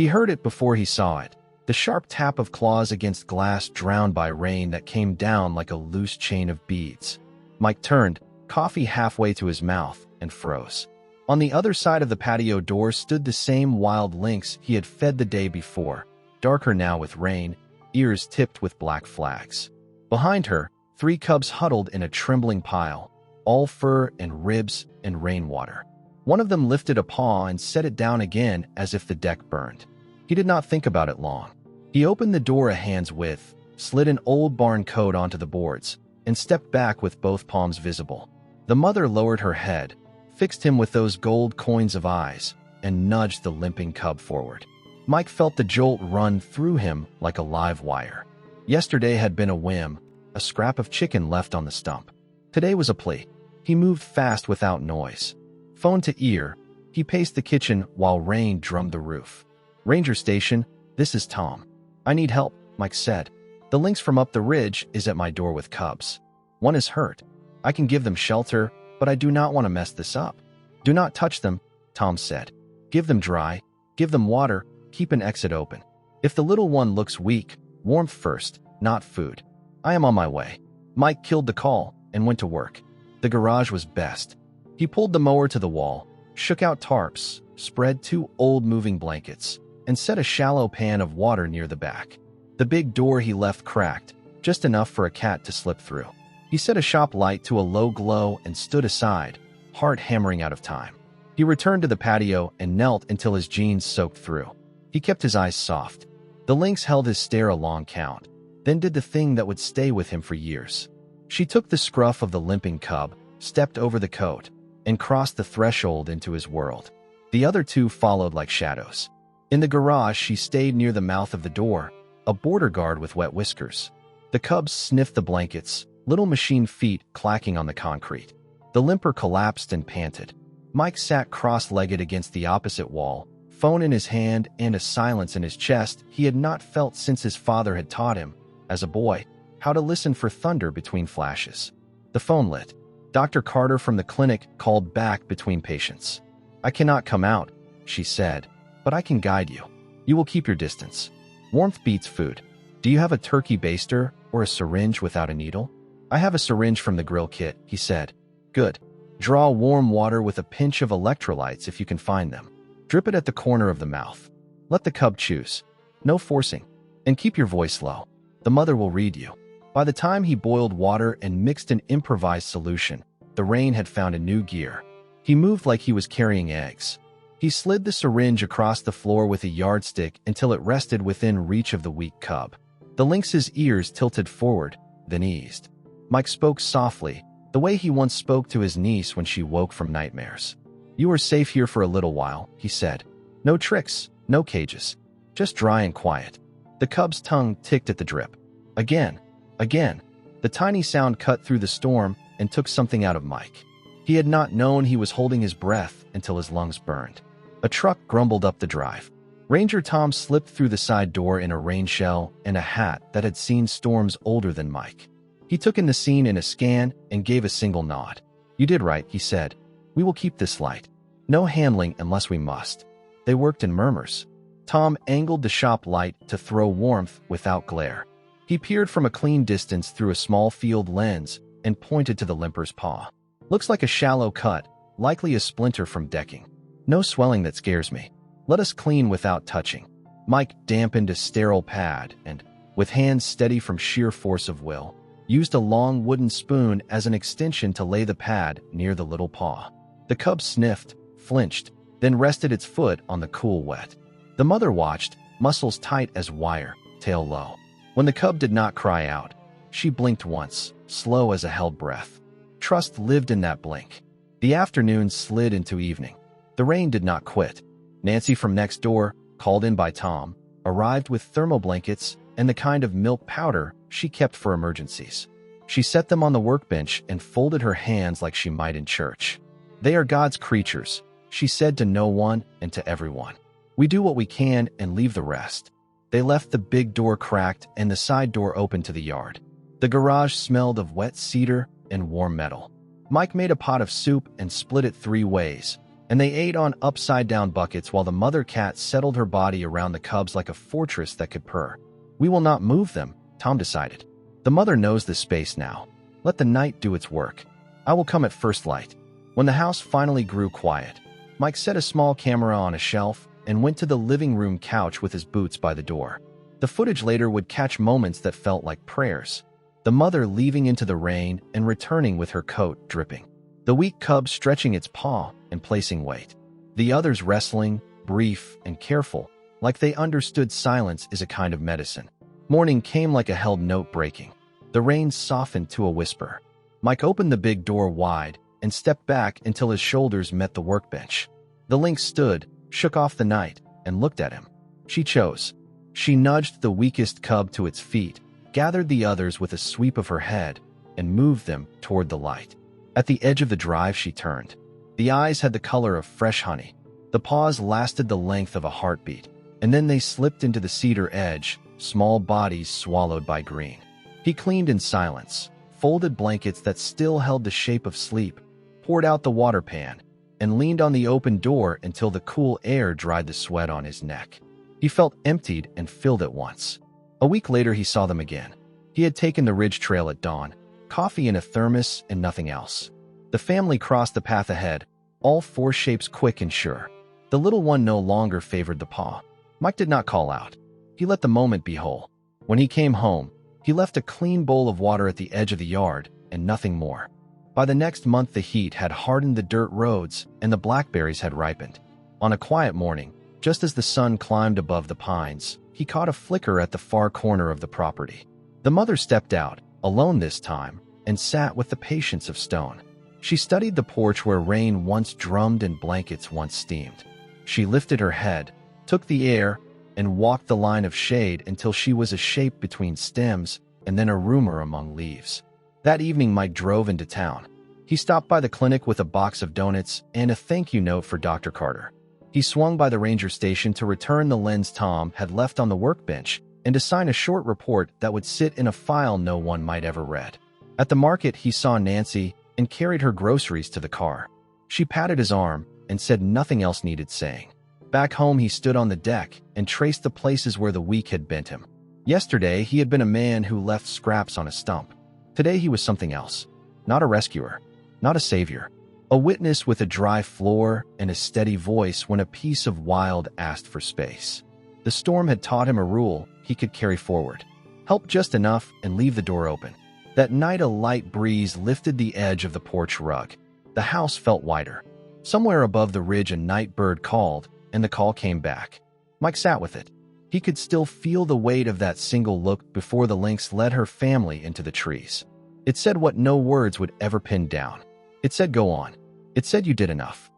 He heard it before he saw it. The sharp tap of claws against glass drowned by rain that came down like a loose chain of beads. Mike turned, coffee halfway to his mouth, and froze. On the other side of the patio door stood the same wild lynx he had fed the day before, darker now with rain, ears tipped with black flags. Behind her, 3 cubs huddled in a trembling pile, all fur and ribs and rainwater. One of them lifted a paw and set it down again as if the deck burned. He did not think about it long. He opened the door a hand's width, slid an old barn coat onto the boards, and stepped back with both palms visible. The mother lowered her head, fixed him with those gold coins of eyes, and nudged the limping cub forward. Mike felt the jolt run through him like a live wire. Yesterday had been a whim, a scrap of chicken left on the stump. Today was a plea. He moved fast without noise. Phone to ear, he paced the kitchen while rain drummed the roof. "Ranger Station, this is Tom. I need help," Mike said. "The lynx from up the ridge is at my door with cubs. One is hurt. I can give them shelter, but I do not want to mess this up." "Do not touch them," Tom said. "Give them dry, give them water, keep an exit open. If the little one looks weak, warmth first, not food. I am on my way." Mike killed the call and went to work. The garage was best. He pulled the mower to the wall, shook out tarps, spread 2 old moving blankets, and set a shallow pan of water near the back. The big door he left cracked, just enough for a cat to slip through. He set a shop light to a low glow and stood aside, heart hammering out of time. He returned to the patio and knelt until his jeans soaked through. He kept his eyes soft. The lynx held his stare a long count, then did the thing that would stay with him for years. She took the scruff of the limping cub, stepped over the coat, and crossed the threshold into his world. The other 2 followed like shadows. In the garage, she stayed near the mouth of the door, a border guard with wet whiskers. The cubs sniffed the blankets, little machine feet clacking on the concrete. The limper collapsed and panted. Mike sat cross-legged against the opposite wall, phone in his hand and a silence in his chest he had not felt since his father had taught him, as a boy, how to listen for thunder between flashes. The phone lit. Dr. Carter from the clinic called back between patients. "I cannot come out," she said, "but I can guide you. You will keep your distance. Warmth beats food. Do you have a turkey baster or a syringe without a needle?" "I have a syringe from the grill kit," he said. "Good. Draw warm water with a pinch of electrolytes if you can find them. Drip it at the corner of the mouth. Let the cub choose. No forcing. And keep your voice low. The mother will read you." By the time he boiled water and mixed an improvised solution, the rain had found a new gear. He moved like he was carrying eggs. He slid the syringe across the floor with a yardstick until it rested within reach of the weak cub. The lynx's ears tilted forward, then eased. Mike spoke softly, the way he once spoke to his niece when she woke from nightmares. "You are safe here for a little while," he said. "No tricks, no cages. Just dry and quiet." The cub's tongue ticked at the drip. Again. Again. The tiny sound cut through the storm and took something out of Mike. He had not known he was holding his breath until his lungs burned. A truck grumbled up the drive. Ranger Tom slipped through the side door in a rain shell and a hat that had seen storms older than Mike. He took in the scene in a scan and gave a single nod. "You did right," he said. "We will keep this light. No handling unless we must." They worked in murmurs. Tom angled the shop light to throw warmth without glare. He peered from a clean distance through a small field lens and pointed to the limper's paw. "Looks like a shallow cut, likely a splinter from decking. No swelling that scares me. Let us clean without touching." Mike dampened a sterile pad and, with hands steady from sheer force of will, used a long wooden spoon as an extension to lay the pad near the little paw. The cub sniffed, flinched, then rested its foot on the cool wet. The mother watched, muscles tight as wire, tail low. When the cub did not cry out, she blinked once, slow as a held breath. Trust lived in that blink. The afternoon slid into evening. The rain did not quit. Nancy from next door, called in by Tom, arrived with thermal blankets and the kind of milk powder she kept for emergencies. She set them on the workbench and folded her hands like she might in church. "They are God's creatures," she said to no one and to everyone. "We do what we can and leave the rest." They left the big door cracked and the side door open to the yard. The garage smelled of wet cedar and warm metal. Mike made a pot of soup and split it 3 ways, and they ate on upside-down buckets while the mother cat settled her body around the cubs like a fortress that could purr. We will not move them, Tom decided. The mother knows the space now. Let the night do its work. I will come at first light. When the house finally grew quiet, Mike set a small camera on a shelf and went to the living room couch with his boots by the door. The footage later would catch moments that felt like prayers. The mother leaving into the rain and returning with her coat dripping. The weak cub stretching its paw and placing weight. The others wrestling, brief and careful, like they understood silence is a kind of medicine. Morning came like a held note breaking. The rain softened to a whisper. Mike opened the big door wide and stepped back until his shoulders met the workbench. The lynx stood, shook off the night, and looked at him. She chose. She nudged the weakest cub to its feet, gathered the others with a sweep of her head, and moved them toward the light. At the edge of the drive she turned. The eyes had the color of fresh honey. The paws lasted the length of a heartbeat, and then they slipped into the cedar edge, small bodies swallowed by green. He cleaned in silence, folded blankets that still held the shape of sleep, poured out the water pan, and leaned on the open door until the cool air dried the sweat on his neck. He felt emptied and filled at once. A week later he saw them again. He had taken the ridge trail at dawn, coffee in a thermos and nothing else. The family crossed the path ahead, all four shapes quick and sure. The little one no longer favored the paw. Mike did not call out. He let the moment be whole. When he came home, he left a clean bowl of water at the edge of the yard and nothing more. By the next month the heat had hardened the dirt roads and the blackberries had ripened. On a quiet morning, just as the sun climbed above the pines, he caught a flicker at the far corner of the property. The mother stepped out, alone this time, and sat with the patience of stone. She studied the porch where rain once drummed and blankets once steamed. She lifted her head, took the air, and walked the line of shade until she was a shape between stems and then a rumor among leaves. That evening Mike drove into town. He stopped by the clinic with a box of donuts and a thank you note for Dr. Carter. He swung by the ranger station to return the lens Tom had left on the workbench and to sign a short report that would sit in a file no one might ever read. At the market he saw Nancy and carried her groceries to the car. She patted his arm and said nothing else needed saying. Back home he stood on the deck and traced the places where the week had bent him. Yesterday he had been a man who left scraps on a stump. Today he was something else. Not a rescuer. Not a savior. A witness with a dry floor and a steady voice when a piece of wild asked for space. The storm had taught him a rule he could carry forward. Help just enough and leave the door open. That night a light breeze lifted the edge of the porch rug. The house felt wider. Somewhere above the ridge a night bird called, and the call came back. Mike sat with it. He could still feel the weight of that single look before the lynx led her family into the trees. It said what no words would ever pin down. It said go on. It said you did enough.